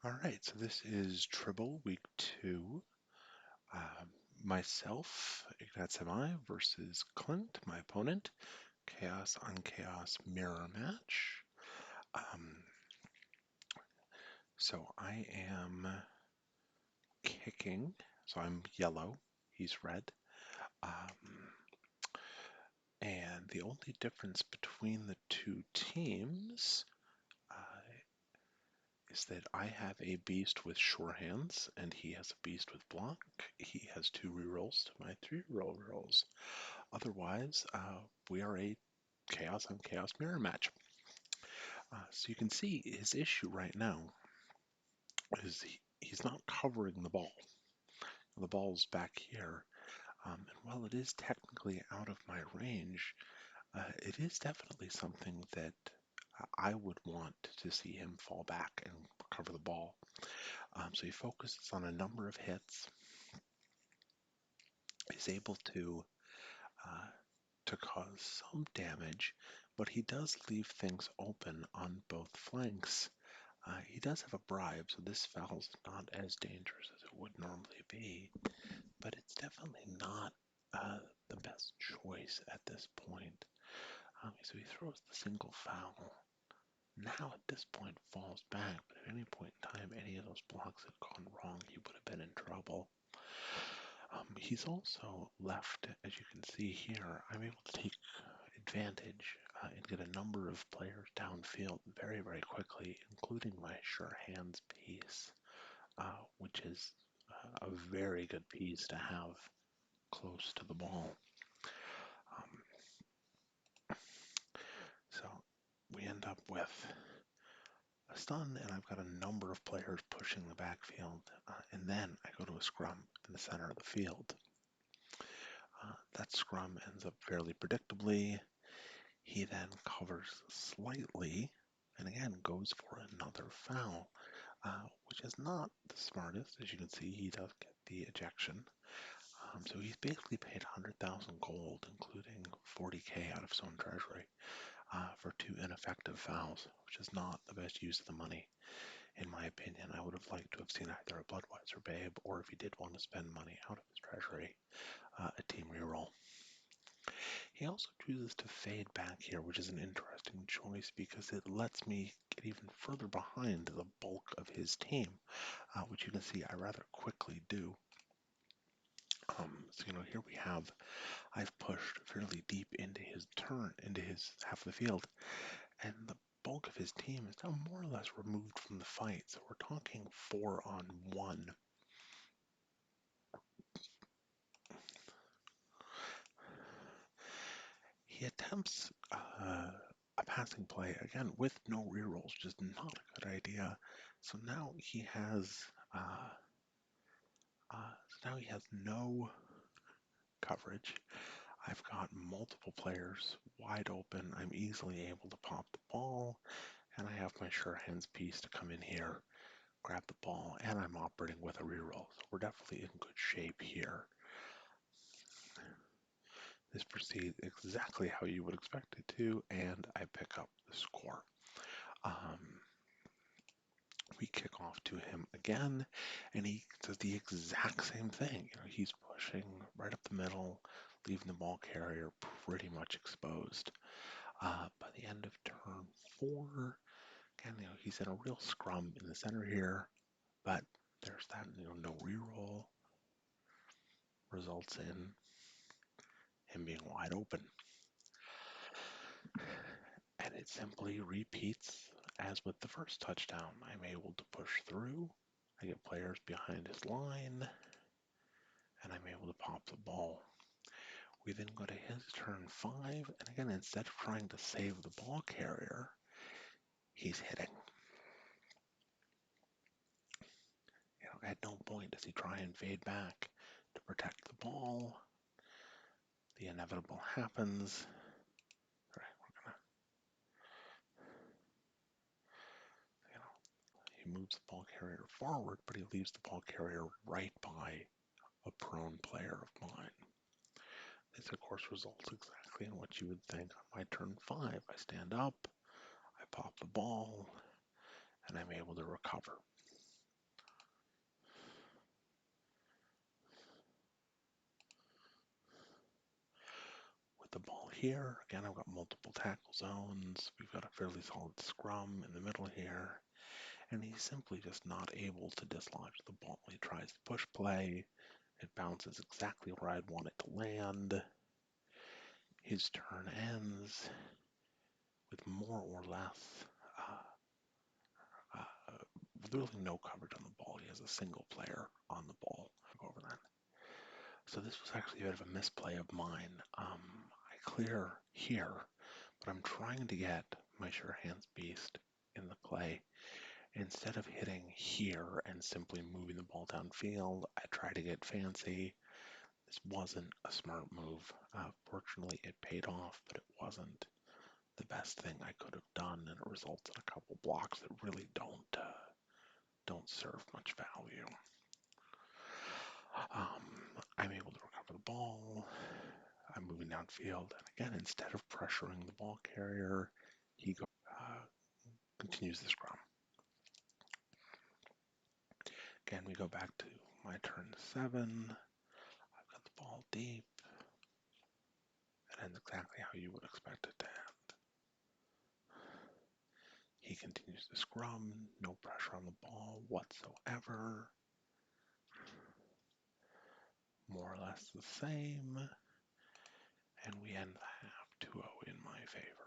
All right, so this is Tribble Week 2. Um, Myself, Ignat versus Clintt, my opponent. Chaos on Chaos mirror match. Um, so I am kicking, so I'm yellow, he's red. Um, and the only difference between the two teams is that I have a beast with sure hands and he has a beast with block. He has 2 rerolls to my 3 rerolls. Otherwise, we are a chaos on chaos mirror match. So you can see his issue right now is he's not covering the ball. The ball's back here. And while it is technically out of my range, it is definitely something that I would want to see him fall back and recover the ball. So he focuses on a number of hits. He's able to cause some damage, but he does leave things open on both flanks. He does have a bribe, so this foul's not as dangerous as it would normally be, but it's definitely not the best choice at this point. So he throws the single foul. Now at this point falls back, but at any point in time any of those blocks had gone wrong, he would have been in trouble. He's also left, as you can see here, I'm able to take advantage and get a number of players downfield very, very quickly, including my sure hands piece, which is a very good piece to have close to the ball. So we end up with a stun, and I've got a number of players pushing the backfield, and then I go to a scrum in the center of the field. That scrum ends up fairly predictably. He then covers slightly, and again goes for another foul, which is not the smartest. As you can see, he does get the ejection. So he's basically paid 100,000 gold, including 40k out of his own treasury, for 2 ineffective fouls, which is not the best use of the money, in my opinion. I would have liked to have seen either a Bloodweiser Babe, or if he did want to spend money out of his treasury, a team reroll. He also chooses to fade back here, which is an interesting choice because it lets me get even further behind the bulk of his team, which you can see I rather quickly do. So here we have, I've pushed fairly deep into his half of the field, and the bulk of his team is now more or less removed from the fight. So we're talking 4-on-1. He attempts a passing play, again, with no rerolls, just not a good idea. So now he has no coverage. I've got multiple players wide open. I'm easily able to pop the ball, and I have my sure hands piece to come in here, grab the ball, and I'm operating with a reroll. So we're definitely in good shape here. This proceeds exactly how you would expect it to, and I pick up the score. We kick off to him again, and he does the exact same thing. He's pushing right up the middle, leaving the ball carrier pretty much exposed. By the end of turn 4, again, he's in a real scrum in the center here, but there's that, no reroll results in him being wide open. And it simply repeats as with the first touchdown. I'm able to push through. I get players behind his line, and I'm able to pop the ball. We then go to his turn 5, and again, instead of trying to save the ball carrier, he's hitting. At no point does he try and fade back to protect the ball. The inevitable happens. All right, he moves the ball carrier forward, but he leaves the ball carrier right by a prone player of mine. This, of course, results exactly in what you would think. On my turn 5, I stand up, I pop the ball, and I'm able to recover. the ball here. Again, I've got multiple tackle zones. We've got a fairly solid scrum in the middle here. And he's simply just not able to dislodge the ball. He tries to push play. It bounces exactly where I'd want it to land. His turn ends with more or less really no coverage on the ball. He has a single player on the ball. I'll go over that. So this was actually a bit of a misplay of mine. I clear here, but I'm trying to get my Sure Hands Beast in the play. Instead of hitting here and simply moving the ball downfield, I try to get fancy. This wasn't a smart move. Fortunately, it paid off, but it wasn't the best thing I could have done, and it results in a couple blocks that really don't serve much value. I'm able to recover the ball. I'm moving downfield, and again, instead of pressuring the ball carrier, he continues the scrum. Again, we go back to my turn 7. I've got the ball deep. It ends exactly how you would expect it to end. He continues to scrum, no pressure on the ball whatsoever. More or less the same. And we end the half 2-0 in my favor.